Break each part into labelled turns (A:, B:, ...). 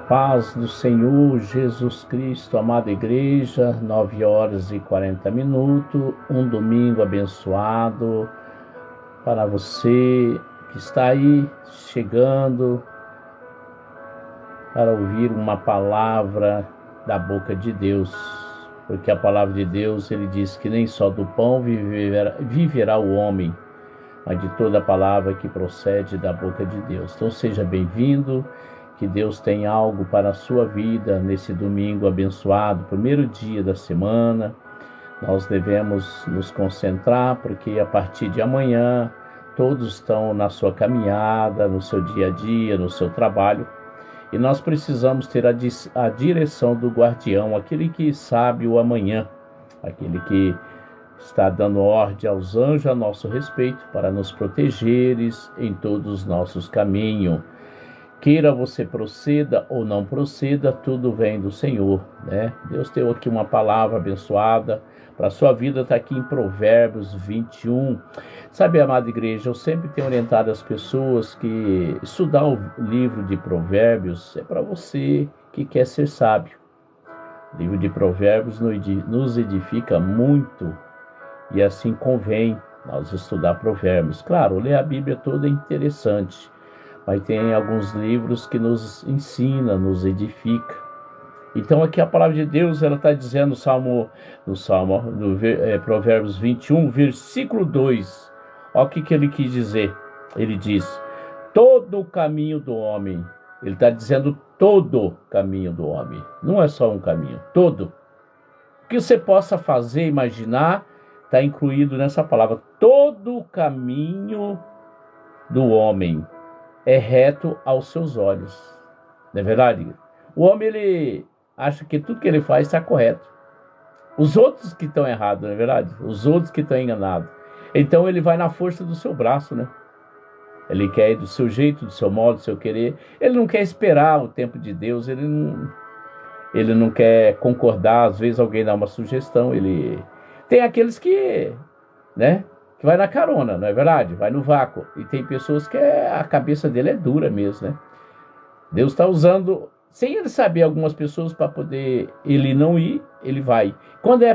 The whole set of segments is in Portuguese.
A: Paz do Senhor Jesus Cristo, amada igreja, 9h40, um domingo abençoado para você que está aí chegando para ouvir uma palavra da boca de Deus, porque a palavra de Deus, ele diz que nem só do pão viverá o homem, mas de toda a palavra que procede da boca de Deus. Então seja bem-vindo, que Deus tem algo para a sua vida nesse domingo abençoado, primeiro dia da semana. Nós devemos nos concentrar, porque a partir de amanhã todos estão na sua caminhada, no seu dia a dia, no seu trabalho, e nós precisamos ter a direção do guardião, aquele que sabe o amanhã, aquele que está dando ordem aos anjos a nosso respeito para nos protegeres em todos os nossos caminhos. Queira você proceda ou não proceda, tudo vem do Senhor, né? Deus deu aqui uma palavra abençoada para a sua vida, está aqui em Provérbios 21. Sabe, amada igreja, eu sempre tenho orientado as pessoas que estudar o livro de Provérbios é para você que quer ser sábio. O livro de Provérbios nos edifica muito e assim convém nós estudar Provérbios. Claro, ler a Bíblia toda é interessante, mas tem alguns livros que nos ensina, nos edifica. Então aqui a palavra de Deus, ela está dizendo no Provérbios 21, versículo 2. Olha o que ele quis dizer. Ele diz, todo o caminho do homem. Ele está dizendo todo o caminho do homem. Não é só um caminho, todo. O que você possa fazer, imaginar, está incluído nessa palavra. Todo o caminho do homem é reto aos seus olhos. Não é verdade? O homem, ele acha que tudo que ele faz está correto. Os outros que estão errados, não é verdade? Os outros que estão enganados. Então ele vai na força do seu braço, né? Ele quer ir do seu jeito, do seu modo, do seu querer. Ele não quer esperar o tempo de Deus, ele não quer concordar. Às vezes alguém dá uma sugestão, tem aqueles que, né? Que vai na carona, não é verdade? Vai no vácuo. E tem pessoas que a cabeça dele é dura mesmo, né? Deus está usando, sem ele saber, algumas pessoas para poder ele não ir, ele vai. Quando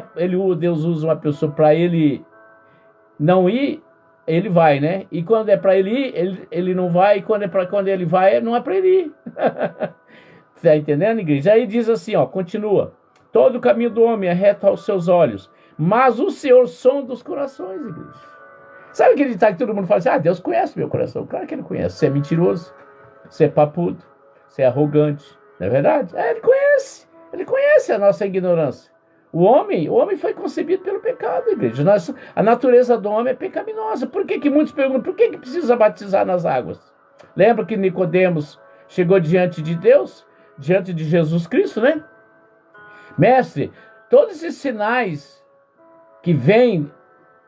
A: Deus usa uma pessoa para ele não ir, ele vai, né? E quando é para ele ir, ele não vai. E quando ele vai, não é para ele ir. Está entendendo, igreja? Aí diz assim, ó, continua. Todo o caminho do homem é reto aos seus olhos, mas o Senhor sonda os corações, igreja. Sabe aquele ditado que todo mundo fala assim, Deus conhece meu coração. Claro que ele conhece. Você é mentiroso, você é papudo, você é arrogante. Não é verdade? Ele conhece a nossa ignorância. O homem foi concebido pelo pecado, igreja. A natureza do homem é pecaminosa. Por que muitos perguntam, por que precisa batizar nas águas? Lembra que Nicodemos chegou diante de Deus, diante de Jesus Cristo, né? Mestre, todos esses sinais que vêm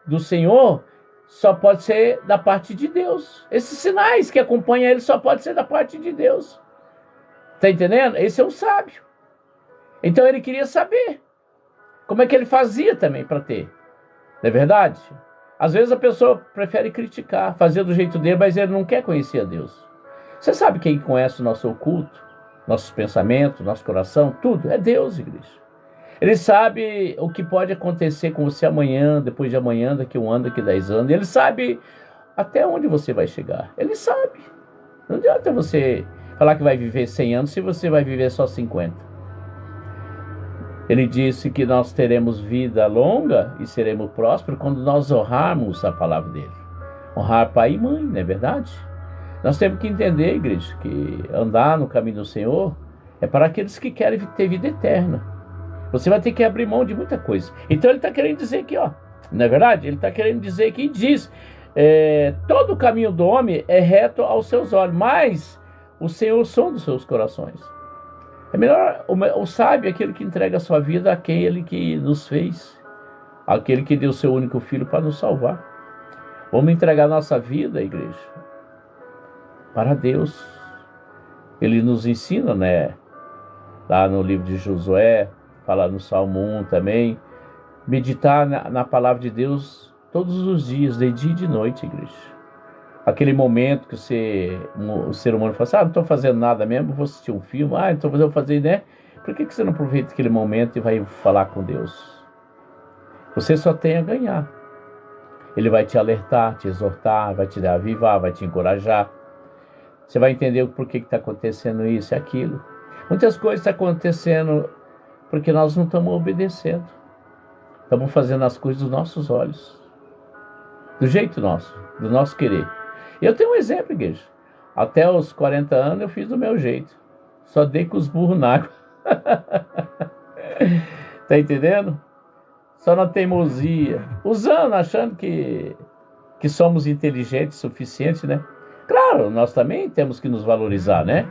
A: do Senhor só pode ser da parte de Deus. Esses sinais que acompanham ele só pode ser da parte de Deus. Está entendendo? Esse é um sábio. Então ele queria saber como é que ele fazia também para ter. Não é verdade? Às vezes a pessoa prefere criticar, fazer do jeito dele, mas ele não quer conhecer a Deus. Você sabe quem conhece o nosso oculto, nossos pensamentos, nosso coração? Tudo. É Deus, igreja. Ele sabe o que pode acontecer com você amanhã, depois de amanhã, daqui 1 ano, daqui 10 anos. Ele sabe até onde você vai chegar. Ele sabe. Não adianta você falar que vai viver 100 anos se você vai viver só 50. Ele disse que nós teremos vida longa e seremos prósperos quando nós honrarmos a palavra dele. Honrar pai e mãe, não é verdade? Nós temos que entender, igreja, que andar no caminho do Senhor é para aqueles que querem ter vida eterna. Você vai ter que abrir mão de muita coisa. Então ele está querendo dizer aqui, ó, não é verdade? Ele está querendo dizer que diz, todo o caminho do homem é reto aos seus olhos, mas o Senhor sonda os seus corações. É melhor, o sábio é aquele que entrega a sua vida àquele que nos fez, aquele que deu seu único filho para nos salvar. Vamos entregar nossa vida, igreja, para Deus. Ele nos ensina, né? Lá no livro de Josué, fala no Salmo 1 também, meditar na palavra de Deus todos os dias, de dia e de noite, igreja. Aquele momento que o ser humano fala assim, não estou fazendo nada mesmo, vou assistir um filme, então vou fazer, né? Por que você não aproveita aquele momento e vai falar com Deus? Você só tem a ganhar. Ele vai te alertar, te exortar, vai te reavivar, vai te encorajar. Você vai entender por que está acontecendo isso e aquilo. Muitas coisas estão acontecendo porque nós não estamos obedecendo. Estamos fazendo as coisas dos nossos olhos. Do jeito nosso, do nosso querer. Eu tenho um exemplo, igreja. Até os 40 anos eu fiz do meu jeito. Só dei com os burros na água. Tá entendendo? Só na teimosia. Usando, achando que somos inteligentes o suficiente, né? Claro, nós também temos que nos valorizar, né?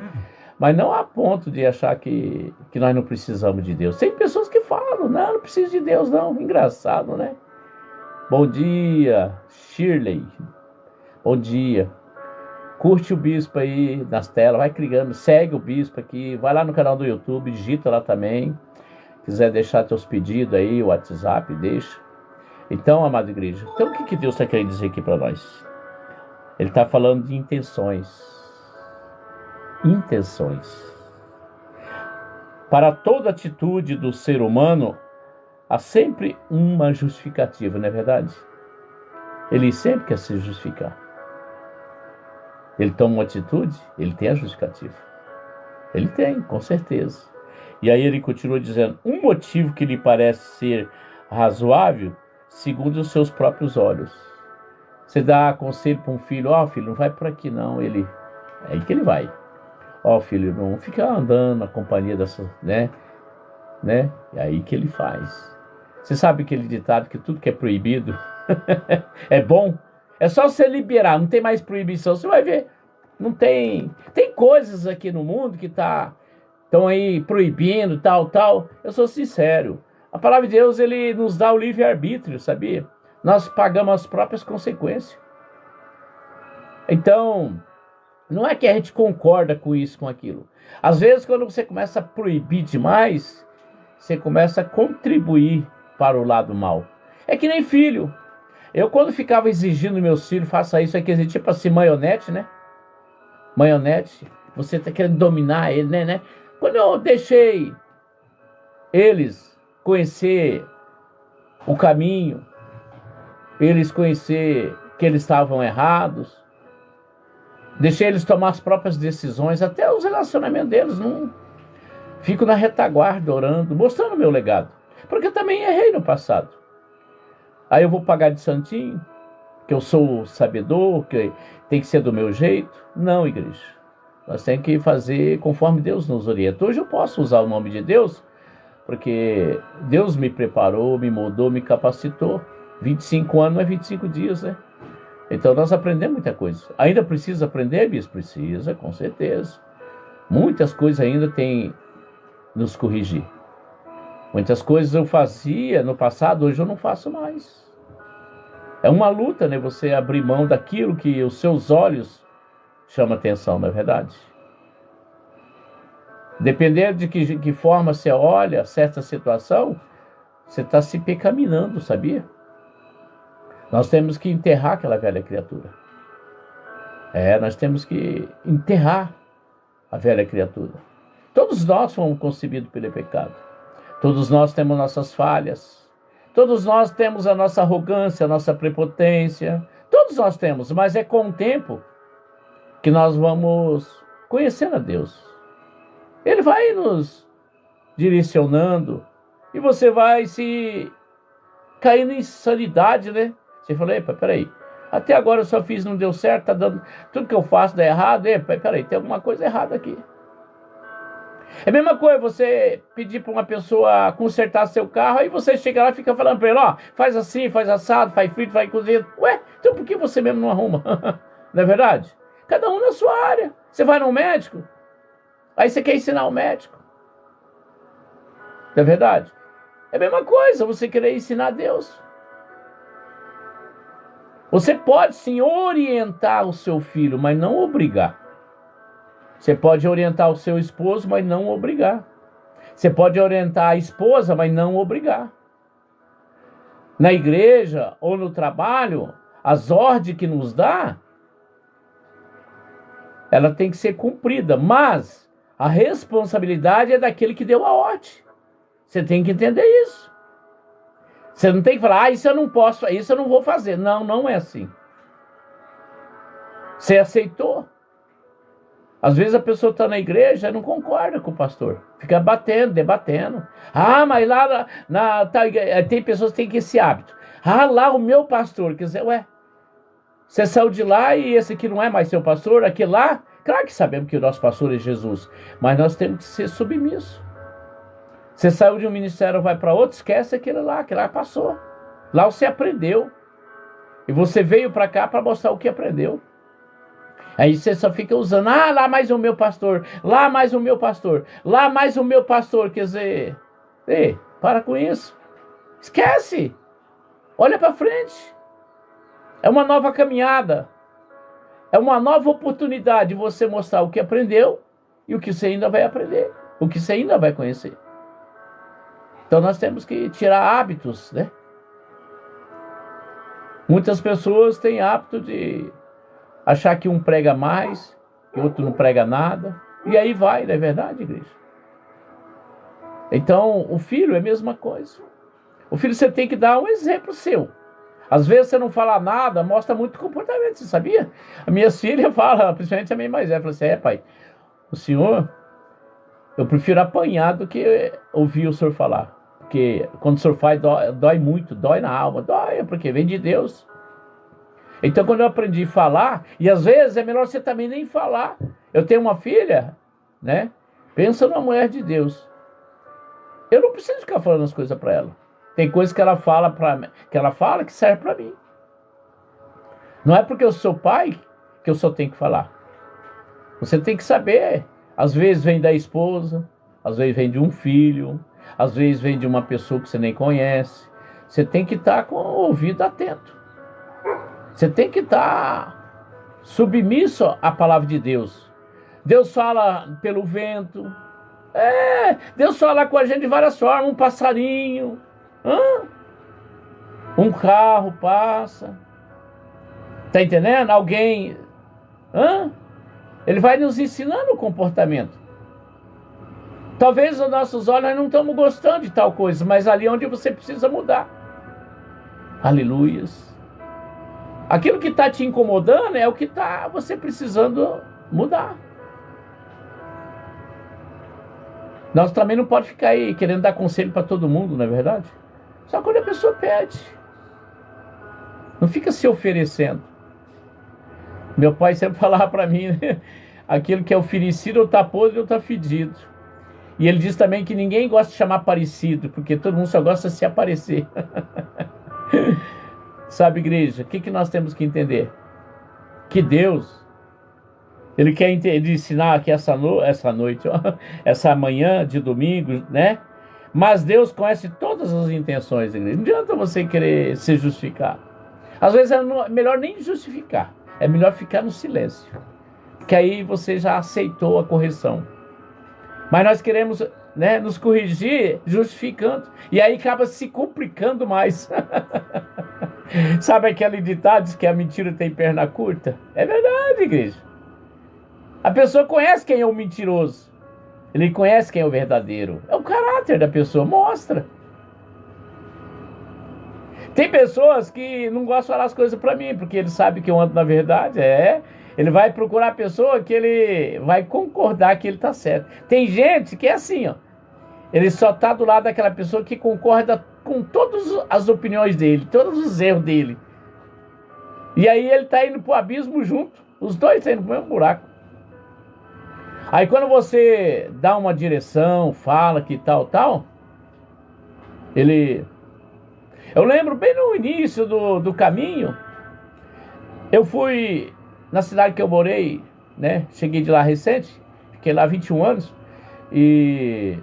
A: Mas não a ponto de achar que nós não precisamos de Deus. Tem pessoas que falam, não preciso de Deus não. Engraçado, né? Bom dia, Shirley. Bom dia. Curte o Bispo aí nas telas, vai clicando, segue o Bispo aqui, vai lá no canal do YouTube, digita lá também. Quiser deixar teus pedidos aí, o WhatsApp, deixa. Então, amada igreja, então o que Deus está querendo dizer aqui para nós? Ele está falando de intenções. Intenções. Para toda atitude do ser humano, há sempre uma justificativa, não é verdade? Ele sempre quer se justificar. Ele toma uma atitude, ele tem a justificativa. Ele tem, com certeza. E aí ele continua dizendo, um motivo que lhe parece ser razoável, segundo os seus próprios olhos. Você dá conselho para um filho, filho, não vai por aqui não, é aí que ele vai. Filho, não fica andando na companhia dessa, né? É aí que ele faz. Você sabe aquele ditado que tudo que é proibido é bom? É só você liberar, não tem mais proibição. Você vai ver, não tem... Tem coisas aqui no mundo que estão aí proibindo, tal. Eu sou sincero. A palavra de Deus, ele nos dá o livre-arbítrio, sabia? Nós pagamos as próprias consequências. Então, não é que a gente concorda com isso, com aquilo. Às vezes, quando você começa a proibir demais, você começa a contribuir para o lado mal. É que nem filho. Eu, quando ficava exigindo meus filhos, faça isso aqui, tipo assim, maionete, né? Maionete. Você tá querendo dominar ele, né? Quando eu deixei eles conhecer o caminho, eles conhecer que eles estavam errados, deixei eles tomar as próprias decisões, até os relacionamentos deles, não fico na retaguarda orando, mostrando o meu legado. Porque eu também errei no passado. Aí eu vou pagar de santinho, que eu sou sabedor, que tem que ser do meu jeito. Não, igreja. Nós temos que fazer conforme Deus nos orienta. Hoje eu posso usar o nome de Deus, porque Deus me preparou, me moldou, me capacitou. 25 anos não é 25 dias, né? Então nós aprendemos muita coisa. Ainda precisa aprender, bispo? Precisa, com certeza. Muitas coisas ainda tem nos corrigir. Muitas coisas eu fazia no passado, hoje eu não faço mais. É uma luta, né? Você abrir mão daquilo que os seus olhos chamam atenção, não é verdade? Dependendo de que forma você olha certa situação, você está se pecaminando, sabia? Nós temos que enterrar aquela velha criatura. Nós temos que enterrar a velha criatura. Todos nós fomos concebidos pelo pecado. Todos nós temos nossas falhas. Todos nós temos a nossa arrogância, a nossa prepotência. Todos nós temos, mas é com o tempo que nós vamos conhecendo a Deus. Ele vai nos direcionando e você vai se caindo em insanidade, né? Você fala, epa, peraí, até agora eu só fiz, não deu certo, tá dando, tudo que eu faço dá errado, epa, peraí, tem alguma coisa errada aqui. É a mesma coisa você pedir para uma pessoa consertar seu carro, aí você chega lá e fica falando para ele, faz assim, faz assado, faz frito, faz cozido. Ué, então por que você mesmo não arruma? Não é verdade? Cada um na sua área. Você vai no médico, aí você quer ensinar o médico. Não é verdade? É a mesma coisa, você querer ensinar a Deus. Você pode sim orientar o seu filho, mas não obrigar. Você pode orientar o seu esposo, mas não obrigar. Você pode orientar a esposa, mas não obrigar. Na igreja ou no trabalho, as ordens que nos dá, ela tem que ser cumprida, mas a responsabilidade é daquele que deu a ordem. Você tem que entender isso. Você não tem que falar, isso eu não posso, isso eu não vou fazer. Não, não é assim. Você aceitou. Às vezes a pessoa está na igreja e não concorda com o pastor. Fica batendo, debatendo. Mas lá tem pessoas que têm esse hábito. Lá o meu pastor. Quer dizer, você saiu de lá e esse aqui não é mais seu pastor? Aquele lá? Claro que sabemos que o nosso pastor é Jesus. Mas nós temos que ser submissos. Você saiu de um ministério, vai para outro, esquece aquele lá passou. Lá você aprendeu. E você veio para cá para mostrar o que aprendeu. Aí você só fica usando, lá mais o meu pastor, lá mais o meu pastor, lá mais o meu pastor. Quer dizer, para com isso. Esquece. Olha para frente. É uma nova caminhada. É uma nova oportunidade de você mostrar o que aprendeu e o que você ainda vai aprender, o que você ainda vai conhecer. Então nós temos que tirar hábitos, né? Muitas pessoas têm hábito de achar que um prega mais, que o outro não prega nada. E aí vai, não é verdade, igreja? Então, o filho é a mesma coisa. O filho você tem que dar um exemplo seu. Às vezes você não fala nada, mostra muito comportamento, você sabia? As minhas filhas falam, principalmente a minha mais velha, fala assim, pai, o senhor, eu prefiro apanhar do que ouvir o senhor falar. Porque quando o senhor faz, dói muito, dói na alma, dói, porque vem de Deus. Então, quando eu aprendi a falar, e às vezes é melhor você também nem falar. Eu tenho uma filha, né? Pensa numa mulher de Deus. Eu não preciso ficar falando as coisas para ela. Tem coisas que ela fala que serve para mim. Não é porque eu sou pai que eu só tenho que falar. Você tem que saber. Às vezes vem da esposa, às vezes vem de um filho, às vezes vem de uma pessoa que você nem conhece. Você tem que estar com o ouvido atento. Você tem que estar submisso à palavra de Deus. Deus fala pelo vento. Deus fala com a gente de várias formas. Um passarinho. Um carro passa. Tá entendendo? Alguém. Ele vai nos ensinando o comportamento. Talvez os nossos olhos nós não estamos gostando de tal coisa, mas ali é onde você precisa mudar. Aleluias. Aquilo que está te incomodando é o que está você precisando mudar. Nós também não podemos ficar aí querendo dar conselho para todo mundo, não é verdade? Só quando a pessoa pede. Não fica se oferecendo. Meu pai sempre falava para mim, né? Aquilo que é oferecido ou está podre ou está fedido. E ele diz também que ninguém gosta de chamar parecido, porque todo mundo só gosta de se aparecer. Sabe, igreja, o que nós temos que entender? Que Deus, Ele quer ensinar aqui essa noite, essa manhã de domingo, né? Mas Deus conhece todas as intenções, igreja. Não adianta você querer se justificar. Às vezes é melhor nem justificar, é melhor ficar no silêncio. Que aí você já aceitou a correção. Mas nós queremos, né, nos corrigir justificando. E aí acaba se complicando mais. Sabe aquele ditado diz que a mentira tem perna curta? É verdade, igreja. A pessoa conhece quem é o mentiroso. Ele conhece quem é o verdadeiro. É o caráter da pessoa, mostra. Tem pessoas que não gostam de falar as coisas para mim, porque ele sabe que eu ando na verdade, Ele vai procurar a pessoa que ele vai concordar que ele está certo. Tem gente que é assim, ele só está do lado daquela pessoa que concorda com todas as opiniões dele, todos os erros dele. E aí ele está indo para o abismo junto. Os dois estão indo para o mesmo buraco. Aí quando você dá uma direção, fala que tal, eu lembro bem no início do caminho, eu fui na cidade que eu morei, né? Cheguei de lá recente, fiquei lá 21 anos, e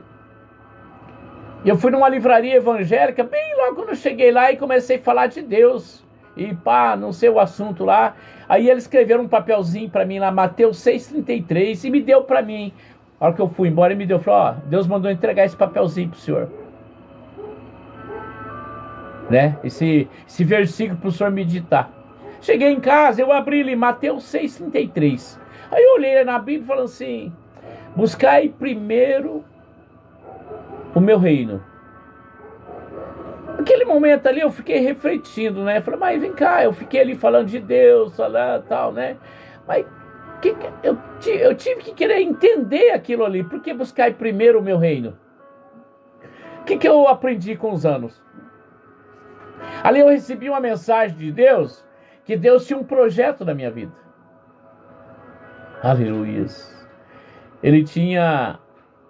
A: eu fui numa livraria evangélica, bem logo quando eu cheguei lá e comecei a falar de Deus, e não sei o assunto lá, aí eles escreveram um papelzinho para mim lá, Mateus 6,33, e me deu para mim. A hora que eu fui embora, ele me deu, falou, Deus mandou entregar esse papelzinho pro senhor. Né? Esse versículo pro senhor meditar. Cheguei em casa, eu abri ali, Mateus 6,33. Aí eu olhei na Bíblia falando assim: buscai primeiro o meu reino. Naquele momento ali eu fiquei refletindo, né? Falei, mas vem cá, eu fiquei ali falando de Deus, falando tal, né? Mas eu tive que querer entender aquilo ali. Por que buscar primeiro o meu reino? O que eu aprendi com os anos? Ali eu recebi uma mensagem de Deus, que Deus tinha um projeto na minha vida. Aleluia. Ele tinha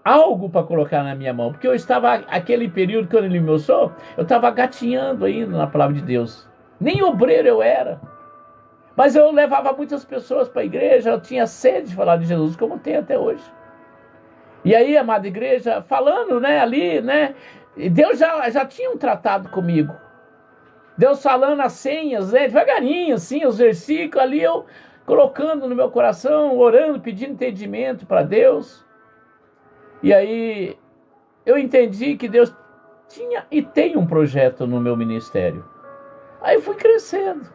A: algo para colocar na minha mão, porque eu estava, aquele período quando ele me mostrou, eu estava gatinhando ainda na palavra de Deus. Nem obreiro eu era, mas eu levava muitas pessoas para a igreja, eu tinha sede de falar de Jesus, como tenho até hoje. E aí, amada igreja, falando, né, ali, né, Deus já tinha um tratado comigo. Deus falando as senhas, né, devagarinho, assim, os versículos ali, eu colocando no meu coração, orando, pedindo entendimento para Deus. E aí eu entendi que Deus tinha e tem um projeto no meu ministério. Aí eu fui crescendo.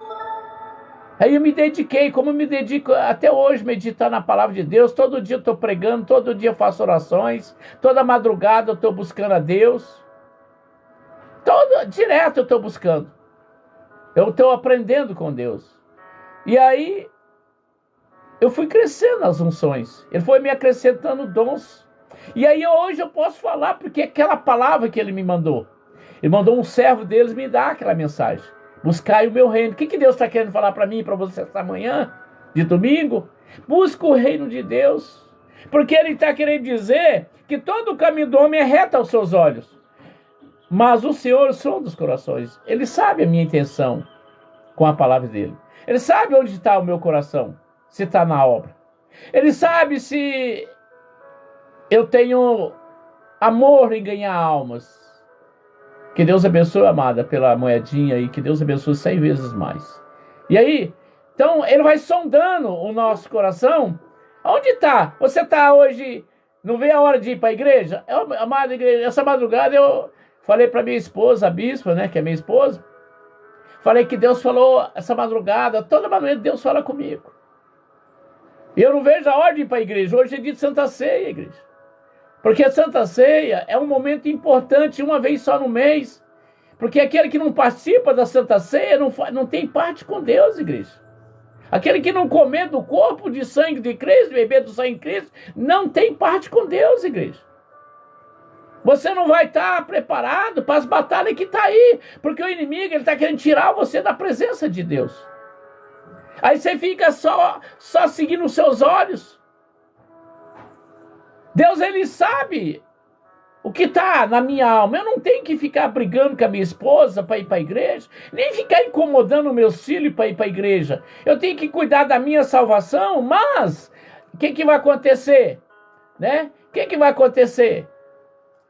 A: Aí eu me dediquei, como eu me dedico até hoje, meditar na palavra de Deus. Todo dia eu estou pregando, todo dia eu faço orações, toda madrugada eu estou buscando a Deus. Direto eu estou buscando. Eu estou aprendendo com Deus. E aí eu fui crescendo nas unções. Ele foi me acrescentando dons. E aí hoje eu posso falar, porque aquela palavra que ele me mandou. Ele mandou um servo deles me dar aquela mensagem. Buscai o meu reino. O que Deus está querendo falar para mim e para você esta manhã, de domingo? Busca o reino de Deus. Porque ele está querendo dizer que todo o caminho do homem é reto aos seus olhos. Mas o Senhor sonda os corações. Ele sabe a minha intenção com a palavra dele. Ele sabe onde está o meu coração, se está na obra. Ele sabe se eu tenho amor em ganhar almas. Que Deus abençoe, amada, pela moedinha aí. Que Deus abençoe 100 vezes mais. E aí, então, ele vai sondando o nosso coração. Onde está? Você está hoje, não vê a hora de ir para a igreja? Amada igreja, essa madrugada eu falei para minha esposa, a bispa, né, que é minha esposa. Falei que Deus falou essa madrugada, toda madrugada Deus fala comigo. E eu não vejo a hora de ir para a igreja. Hoje é dia de Santa Ceia, igreja. Porque a Santa Ceia é um momento importante, uma vez só no mês. Porque aquele que não participa da Santa Ceia não tem parte com Deus, igreja. Aquele que não comer do corpo de sangue de Cristo, beber do sangue de Cristo, não tem parte com Deus, igreja. Você não vai estar preparado para as batalhas que estão aí. Porque o inimigo está querendo tirar você da presença de Deus. Aí você fica só seguindo os seus olhos. Deus, ele sabe o que está na minha alma. Eu não tenho que ficar brigando com a minha esposa para ir para a igreja, nem ficar incomodando o meu filho para ir para a igreja. Eu tenho que cuidar da minha salvação, mas o que vai acontecer? Né? O que vai acontecer?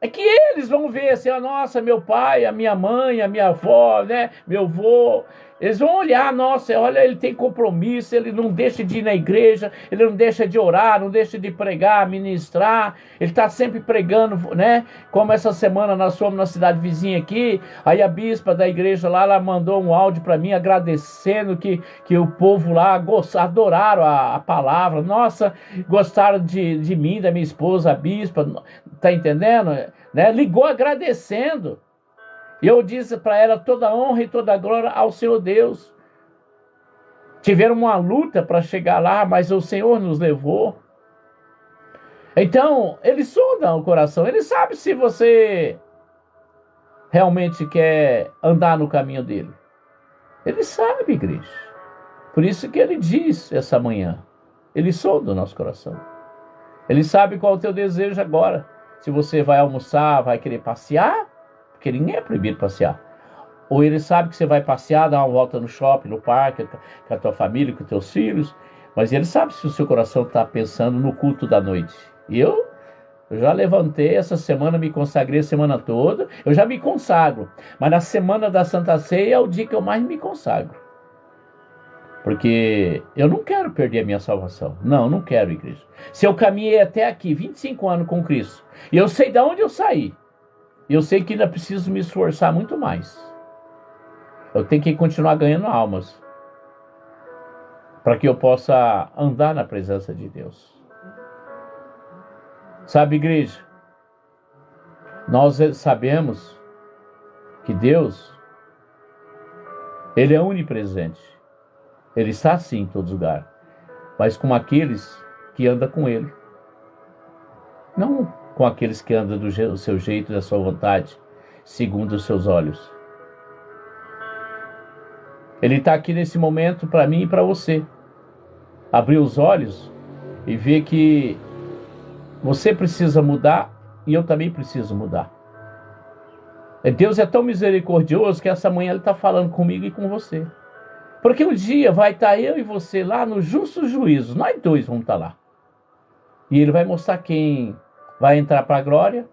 A: É que eles vão ver assim, nossa, meu pai, a minha mãe, a minha avó, né, meu avô, eles vão olhar, nossa, olha, ele tem compromisso, ele não deixa de ir na igreja, ele não deixa de orar, não deixa de pregar, ministrar, ele está sempre pregando, né, como essa semana nós fomos na cidade vizinha aqui, aí a bispa da igreja lá, ela mandou um áudio para mim agradecendo que o povo lá adoraram a palavra, nossa, gostaram de mim, da minha esposa, a bispa, tá entendendo? Né? Ligou agradecendo. E eu disse para ela, toda honra e toda glória ao Senhor Deus. Tiveram uma luta para chegar lá, mas o Senhor nos levou. Então, ele sonda o coração. Ele sabe se você realmente quer andar no caminho dele. Ele sabe, igreja. Por isso que ele diz essa manhã. Ele sonda o nosso coração. Ele sabe qual é o teu desejo agora. Se você vai almoçar, vai querer passear, porque ninguém é proibido passear. Ou ele sabe que você vai passear, dar uma volta no shopping, no parque, com a tua família, com os teus filhos. Mas ele sabe se o seu coração está pensando no culto da noite. E eu já levantei essa semana, me consagrei a semana toda. Eu já me consagro. Mas na semana da Santa Ceia é o dia que eu mais me consagro. Porque eu não quero perder a minha salvação. Não quero, igreja. Se eu caminhei até aqui, 25 anos com Cristo, e eu sei de onde eu saí, eu sei que ainda preciso me esforçar muito mais. Eu tenho que continuar ganhando almas. para que eu possa andar na presença de Deus. Sabe, igreja, nós sabemos que Deus, Ele é onipresente. Ele está sim em todo lugar, mas com aqueles que andam com Ele. Não com aqueles que andam do seu jeito, da sua vontade, segundo os seus olhos. Ele está aqui nesse momento para mim e para você. Abrir os olhos e ver que você precisa mudar e eu também preciso mudar. Deus é tão misericordioso que essa manhã Ele está falando comigo e com você. Porque um dia vai estar eu e você lá no justo juízo. Nós dois vamos estar lá. E Ele vai mostrar quem vai entrar para a glória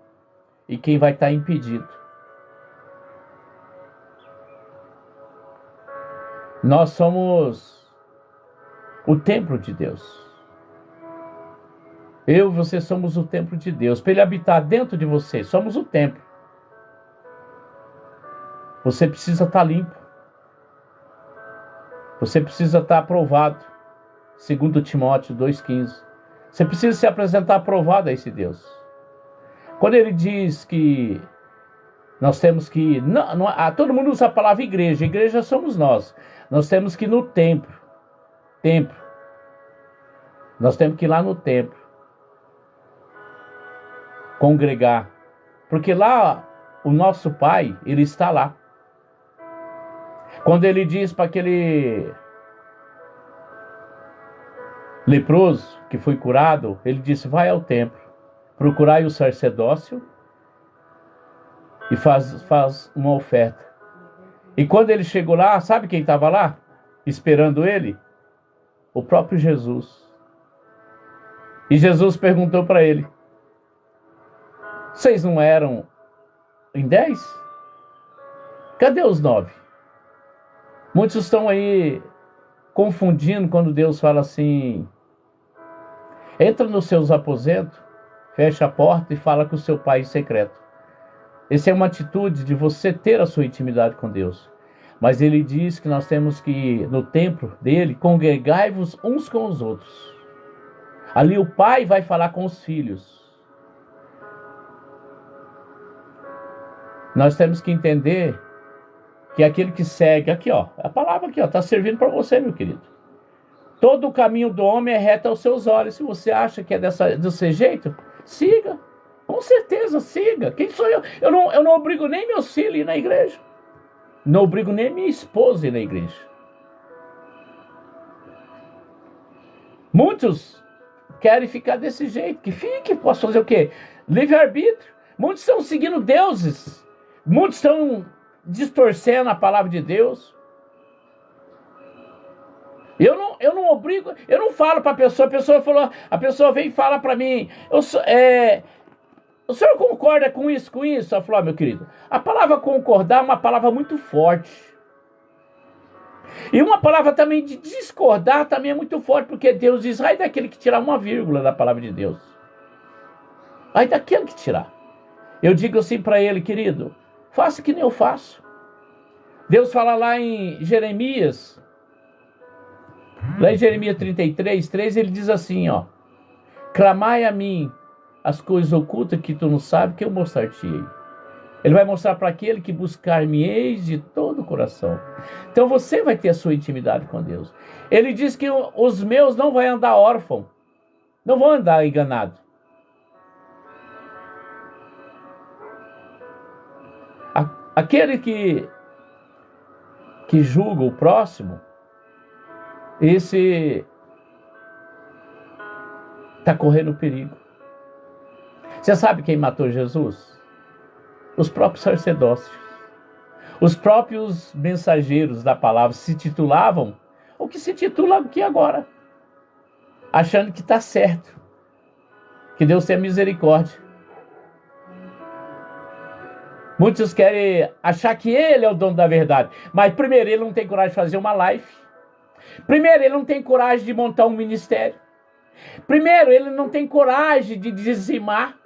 A: e quem vai estar impedido. Nós somos o templo de Deus. Eu e você somos o templo de Deus. Para Ele habitar dentro de você, somos o templo. Você precisa estar limpo. Você precisa estar aprovado. Segundo Timóteo 2,15. Você precisa se apresentar aprovado a esse Deus. Quando Ele diz que nós temos que... todo mundo usa a palavra igreja. Igreja somos nós. Nós temos que ir no templo. Nós temos que ir lá no templo. Congregar. Porque lá o nosso Pai, Ele está lá. Quando Ele diz para aquele leproso que foi curado, Ele disse, vai ao templo, procurai o sacerdócio e faz uma oferta. E quando ele chegou lá, sabe quem estava lá? Esperando ele? O próprio Jesus. E Jesus perguntou para ele, vocês não eram em 10? Cadê os 9? Muitos estão aí confundindo quando Deus fala assim, entra nos seus aposentos, fecha a porta e fala com o seu pai em secreto. Essa é uma atitude de você ter a sua intimidade com Deus. Mas Ele diz que nós temos que, no templo dele, congregai-vos uns com os outros. Ali o pai vai falar com os filhos. Nós temos que entender que aquele que segue, aqui ó, a palavra aqui ó, está servindo para você, meu querido. Todo o caminho do homem é reto aos seus olhos. Se você acha que é desse jeito, siga. Com certeza, siga. Quem sou eu? Eu não obrigo nem meus filhos a ir na igreja. Não obrigo nem minha esposa a ir na igreja. Muitos querem ficar desse jeito. Que fique, posso fazer o quê? Livre-arbítrio. Muitos estão seguindo deuses. Muitos estão distorcendo a palavra de Deus. Eu não obrigo, eu não falo para a pessoa vem e fala para mim, o senhor concorda com isso? Ela falou, meu querido, a palavra concordar é uma palavra muito forte. E uma palavra também de discordar também é muito forte, porque Deus diz, ai daquele que tirar uma vírgula da palavra de Deus. Ai daquele que tirar. Eu digo assim para ele, querido, faça que nem eu faço. Deus fala lá em Jeremias, lá em Jeremias 33:3, ele diz assim, ó, clamai a mim as coisas ocultas que tu não sabes, que eu mostrar-te-ei. Ele vai mostrar para aquele que buscar-me-eis de todo o coração. Então você vai ter a sua intimidade com Deus. Ele diz que os meus não vão andar órfãos, não vão andar enganados. Aquele que julga o próximo, esse está correndo perigo. Você sabe quem matou Jesus? Os próprios sacerdócios. Os próprios mensageiros da palavra se titulavam o que se titula aqui agora, achando que está certo, que Deus tem misericórdia. Muitos querem achar que ele é o dono da verdade, mas primeiro ele não tem coragem de fazer uma live. Primeiro ele não tem coragem de montar um ministério. Primeiro ele não tem coragem de dizimar.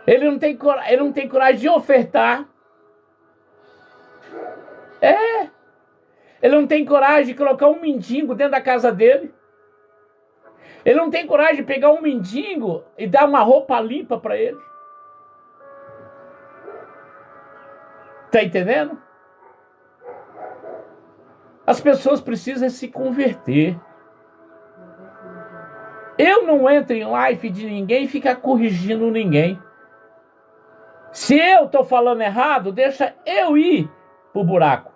A: Ele não tem coragem de ofertar. Ele não tem coragem de colocar um mendigo dentro da casa dele. Ele não tem coragem de pegar um mendigo e dar uma roupa limpa para ele. Tá entendendo? As pessoas precisam se converter. Eu não entro em live de ninguém e ficar corrigindo ninguém. Se eu estou falando errado, deixa eu ir pro buraco.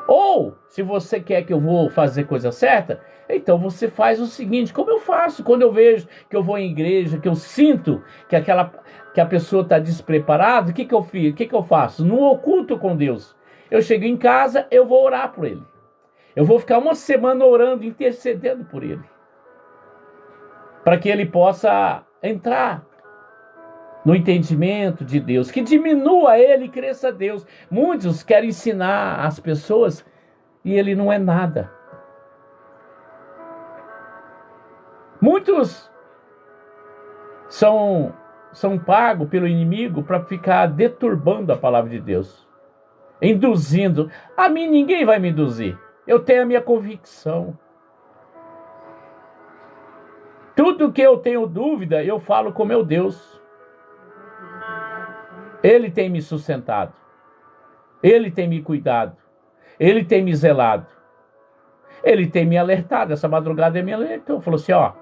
A: Ou, se você quer que eu vou fazer coisa certa, então você faz o seguinte, como eu faço quando eu vejo que eu vou em igreja, que eu sinto que a pessoa está despreparada, o que eu fiz? O que eu faço? No oculto com Deus. Eu chego em casa, eu vou orar por ele. Eu vou ficar uma semana orando, intercedendo por ele. Para que ele possa entrar no entendimento de Deus, que diminua ele e cresça Deus. Muitos querem ensinar as pessoas e ele não é nada. Muitos são pagos pelo inimigo para ficar deturbando a palavra de Deus, induzindo. A mim ninguém vai me induzir. Eu tenho a minha convicção. Tudo que eu tenho dúvida, eu falo com meu Deus. Ele tem me sustentado. Ele tem me cuidado. Ele tem me zelado. Ele tem me alertado. Essa madrugada ele me alertou. Falou assim, ó,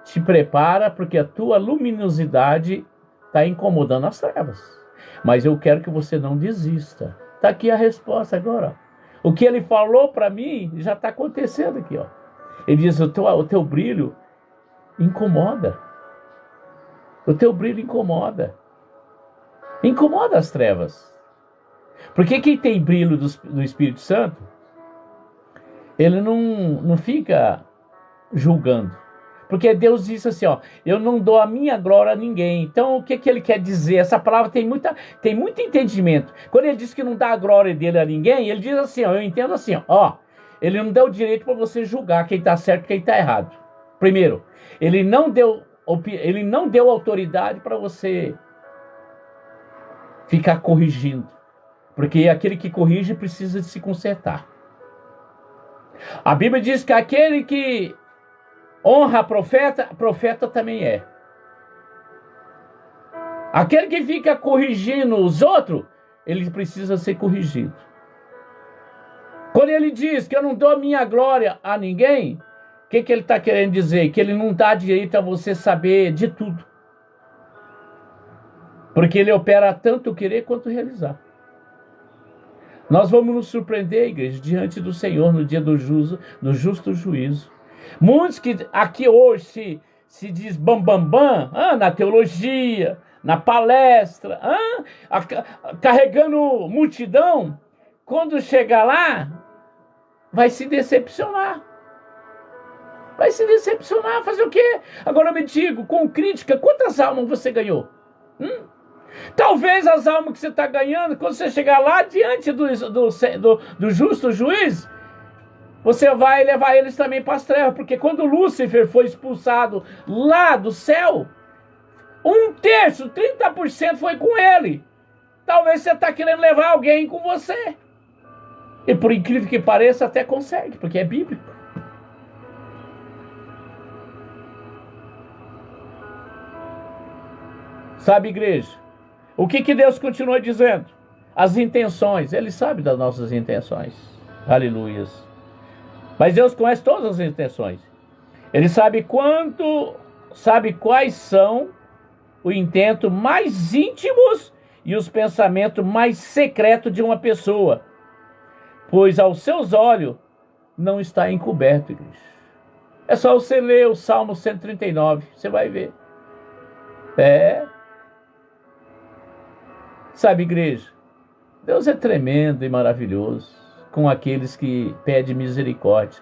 A: te prepara porque a tua luminosidade está incomodando as trevas. Mas eu quero que você não desista. Está aqui a resposta agora. Ó. O que ele falou para mim já está acontecendo aqui. Ó. Ele diz, o teu brilho incomoda. O teu brilho incomoda. Incomoda as trevas. Porque quem tem brilho do Espírito Santo, ele não fica julgando. Porque Deus disse assim, ó, eu não dou a minha glória a ninguém. Então o que ele quer dizer? Essa palavra tem muito entendimento. Quando ele diz que não dá a glória dele a ninguém, ele diz assim, ó, eu entendo assim, ó, ele não deu o direito para você julgar quem está certo e quem está errado. Primeiro, ele não deu autoridade para você ficar corrigindo. Porque aquele que corrige precisa de se consertar. A Bíblia diz que aquele que honra profeta também é. Aquele que fica corrigindo os outros, ele precisa ser corrigido. Quando ele diz que eu não dou a minha glória a ninguém, o que ele está querendo dizer? Que ele não dá direito a você saber de tudo. Porque ele opera tanto querer quanto realizar. Nós vamos nos surpreender, igreja, diante do Senhor no dia do justo juízo. Muitos que aqui hoje se diz bam, na teologia, na palestra, carregando multidão, quando chegar lá, vai se decepcionar. Vai se decepcionar, fazer o quê? Agora me diga, com crítica, quantas almas você ganhou? Talvez as almas que você está ganhando, quando você chegar lá diante do justo juiz, você vai levar eles também para as trevas, porque quando Lúcifer foi expulsado lá do céu, 1/3, 30% foi com ele. Talvez você está querendo levar alguém com você. E por incrível que pareça, até consegue, porque é bíblico. Sabe, igreja? O que Deus continua dizendo? As intenções. Ele sabe das nossas intenções. Aleluias. Mas Deus conhece todas as intenções. Ele sabe quais são o intento mais íntimos e os pensamentos mais secretos de uma pessoa. Pois aos seus olhos não está encoberto, igreja. É só você ler o Salmo 139, você vai ver. Sabe, igreja, Deus é tremendo e maravilhoso com aqueles que pedem misericórdia.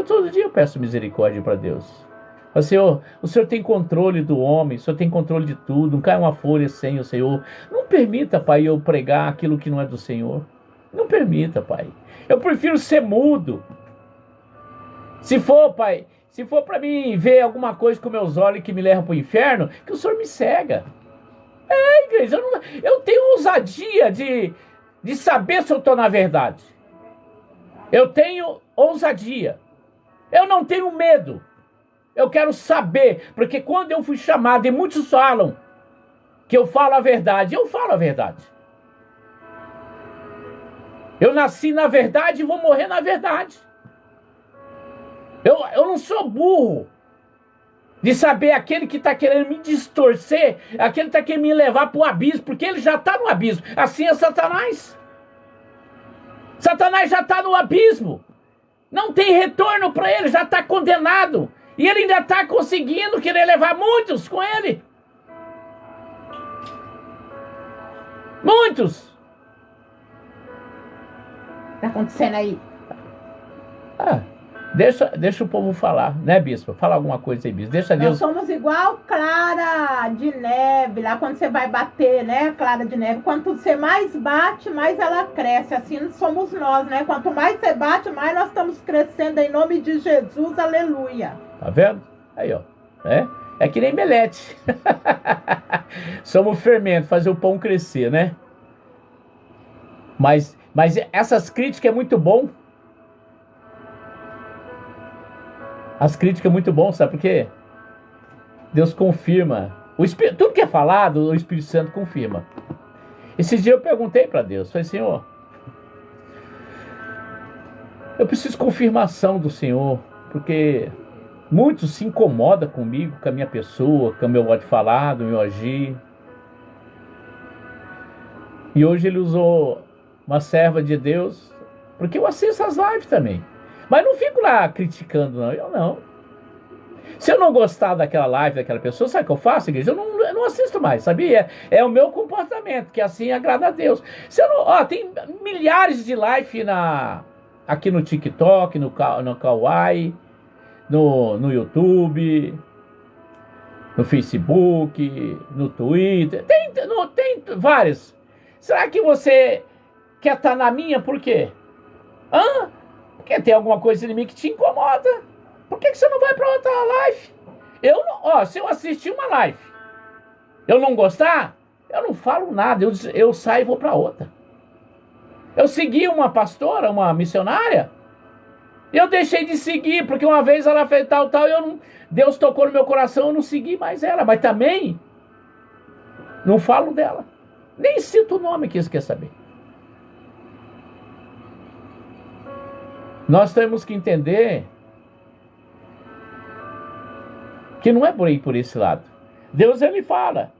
A: Todo dia eu peço misericórdia para Deus. Mas, Senhor, o Senhor tem controle do homem, o Senhor tem controle de tudo, não cai uma folha sem o Senhor. Não permita, Pai, eu pregar aquilo que não é do Senhor. Não permita, Pai. Eu prefiro ser mudo. Se for, Pai, se for para mim ver alguma coisa com meus olhos que me leva para o inferno, que o Senhor me cega. Igreja, eu tenho ousadia de saber se eu estou na verdade. Eu tenho ousadia. Eu não tenho medo. Eu quero saber, porque quando eu fui chamado, e muitos falam que eu falo a verdade, eu falo a verdade. Eu nasci na verdade e vou morrer na verdade. Eu não sou burro de saber aquele que está querendo me distorcer, aquele que está querendo me levar para o abismo, porque ele já está no abismo. Assim é Satanás. Satanás já está no abismo. Não tem retorno para ele, já está condenado. E ele ainda está conseguindo querer levar muitos com ele. Muitos.
B: O que está acontecendo aí?
A: Deixa o povo falar, né, bispo? Fala alguma coisa aí, bispo. Deixa Deus.
B: Nós somos igual clara de neve, lá quando você vai bater, né, clara de neve. Quanto você mais bate, mais ela cresce. Assim somos nós, né? Quanto mais você bate, mais nós estamos crescendo em nome de Jesus, aleluia.
A: Tá vendo? Aí, ó. É que nem melete. Somos fermento, fazer o pão crescer, né? Mas essas críticas é muito bom. As críticas é muito bom, sabe por quê? Deus confirma. Tudo que é falado, o Espírito Santo confirma. Esses dias eu perguntei para Deus, falei, Senhor, eu preciso de confirmação do Senhor, porque muitos se incomodam comigo, com a minha pessoa, com o meu modo de falar, do meu agir. E hoje ele usou uma serva de Deus, porque eu assisto as lives também. Mas não fico lá criticando, não. Eu não. Se eu não gostar daquela live, daquela pessoa, sabe o que eu faço, igreja? Eu não assisto mais, sabia? É o meu comportamento, que assim agrada a Deus. Se eu não, tem milhares de lives aqui no TikTok, no Kawaii, no YouTube, no Facebook, no Twitter. Tem várias. Será que você quer estar na minha? Por quê? Porque tem alguma coisa em mim que te incomoda. Por que você não vai para outra live? Se eu assistir uma live, eu não gostar, eu não falo nada, eu saio e vou para outra. Eu segui uma pastora, uma missionária, e eu deixei de seguir, porque uma vez ela fez tal, Deus tocou no meu coração, eu não segui mais ela, mas também não falo dela. Nem cito o nome que eles querem saber. Nós temos que entender que não é por aí, por esse lado. Deus, ele fala.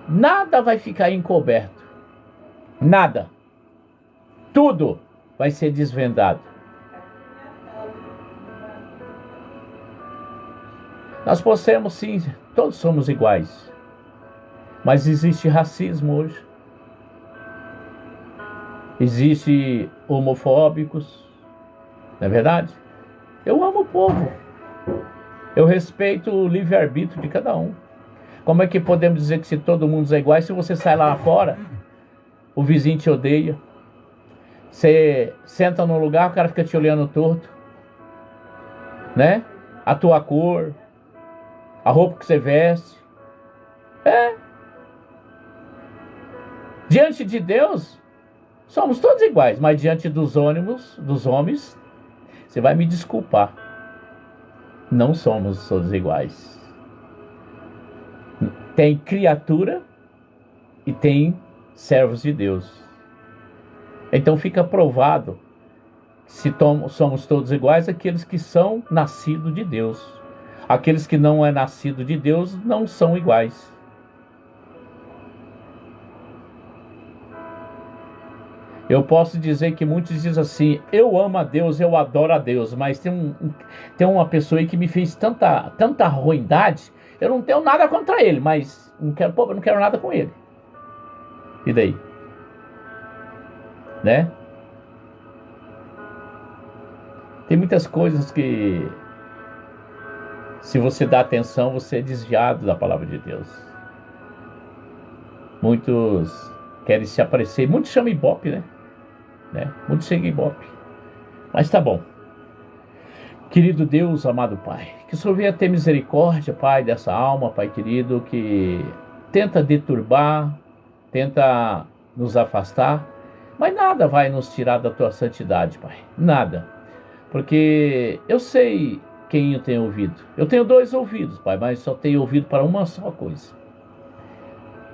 A: Nada vai ficar encoberto. Nada. Tudo vai ser desvendado. Nós possamos, sim, todos somos iguais. Mas existe racismo hoje. Existe homofóbicos. Não é verdade? Eu amo o povo. Eu respeito o livre-arbítrio de cada um. Como é que podemos dizer que se todo mundo é igual, se você sai lá fora, o vizinho te odeia, você senta num lugar, o cara fica te olhando torto, né? A tua cor, a roupa que você veste. Diante de Deus, somos todos iguais, mas diante dos homens, você vai me desculpar. Não somos todos iguais. Tem criatura e tem servos de Deus. Então fica provado que se somos todos iguais, aqueles que são nascidos de Deus. Aqueles que não é nascido de Deus não são iguais. Eu posso dizer que muitos dizem assim, eu amo a Deus, eu adoro a Deus, mas tem uma pessoa aí que me fez tanta ruindade, eu não tenho nada contra ele, mas não quero nada com ele. E daí? Né? Tem muitas coisas que, se você dá atenção, você é desviado da palavra de Deus. Muitos querem se aparecer, muitos chamam Ibope, né? Muitos seguem Ibope. Mas tá bom. Querido Deus, amado Pai, que o Senhor venha ter misericórdia, Pai, dessa alma, Pai querido, que tenta deturbar, tenta nos afastar. Mas nada vai nos tirar da tua santidade, Pai. Nada. Porque eu sei quem eu tenho ouvido. Eu tenho 2 ouvidos, Pai, mas só tenho ouvido para uma só coisa.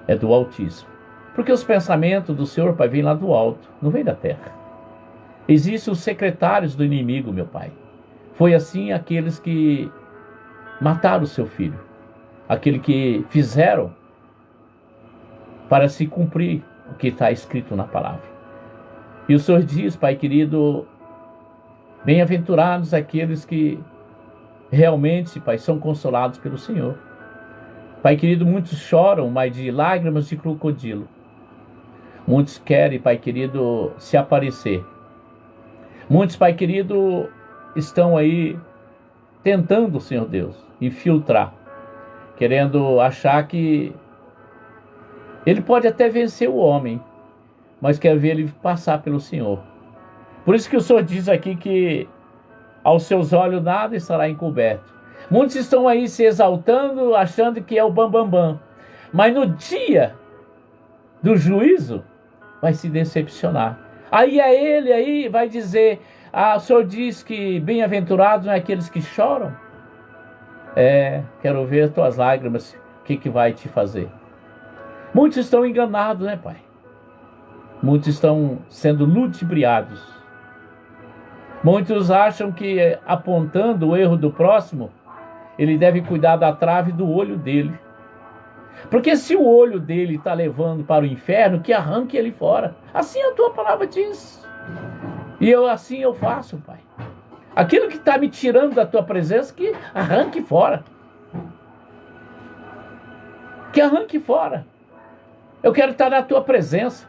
A: É do Altíssimo. Porque os pensamentos do Senhor, Pai, vêm lá do alto, não vem da terra. Existem os secretários do inimigo, meu Pai. Foi assim aqueles que mataram o seu filho. Aquele que fizeram para se cumprir o que está escrito na palavra. E o Senhor diz, Pai querido, bem-aventurados aqueles que realmente, Pai, são consolados pelo Senhor. Pai querido, muitos choram, mas de lágrimas de crocodilo. Muitos querem, Pai querido, se aparecer. Muitos, Pai querido, estão aí tentando, Senhor Deus, infiltrar, querendo achar que ele pode até vencer o homem, mas quer ver ele passar pelo Senhor. Por isso que o Senhor diz aqui que aos seus olhos nada estará encoberto. Muitos estão aí se exaltando, achando que é o bambambam, mas no dia do juízo vai se decepcionar. Aí ele aí vai dizer, o Senhor diz que bem-aventurados são aqueles que choram. Quero ver as tuas lágrimas, o que vai te fazer. Muitos estão enganados, né, Pai? Muitos estão sendo ludibriados. Muitos acham que apontando o erro do próximo, ele deve cuidar da trave do olho dele. Porque se o olho dele está levando para o inferno, que arranque ele fora. Assim a tua palavra diz. E assim eu faço, Pai. Aquilo que está me tirando da tua presença, que arranque fora. Que arranque fora. Eu quero estar na tua presença.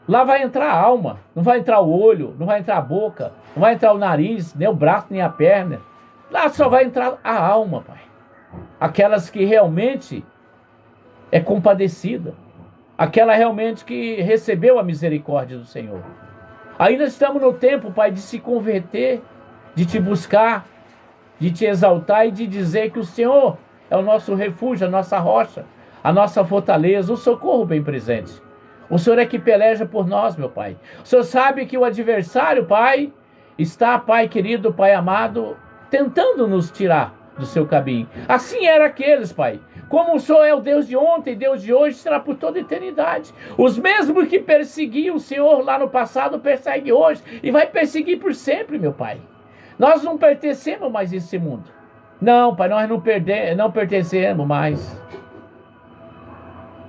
A: Lá vai entrar a alma, não vai entrar o olho, não vai entrar a boca, não vai entrar o nariz, nem o braço, nem a perna. Lá só vai entrar a alma, Pai. Aquelas que realmente é compadecida. Aquela realmente que recebeu a misericórdia do Senhor. Ainda estamos no tempo, Pai, de se converter, de te buscar, de te exaltar e de dizer que o Senhor é o nosso refúgio, a nossa rocha, a nossa fortaleza, o socorro bem presente. O Senhor é que peleja por nós, meu Pai. O Senhor sabe que o adversário, Pai, está, Pai querido, Pai amado, tentando nos tirar do seu caminho. Assim eram aqueles, Pai. Como o Senhor é o Deus de ontem, Deus de hoje, será por toda a eternidade. Os mesmos que perseguiam o Senhor lá no passado, perseguem hoje e vai perseguir por sempre, meu Pai. Nós não pertencemos mais a esse mundo. Não, Pai, nós não pertencemos mais.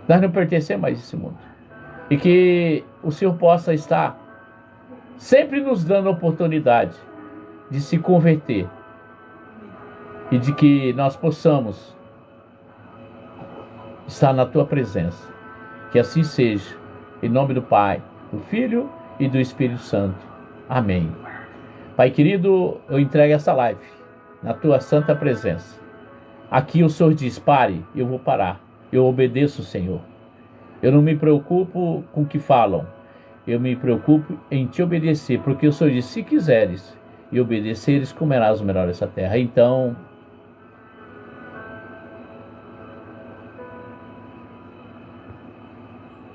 A: Nós não pertencemos mais a esse mundo. E que o Senhor possa estar sempre nos dando a oportunidade de se converter. E de que nós possamos estar na tua presença. Que assim seja. Em nome do Pai, do Filho e do Espírito Santo. Amém. Pai querido, eu entrego essa live na tua santa presença. Aqui o Senhor diz, pare, eu vou parar. Eu obedeço, Senhor. Eu não me preocupo com o que falam. Eu me preocupo em te obedecer. Porque o Senhor diz, se quiseres e obedeceres, comerás o melhor dessa terra. Então,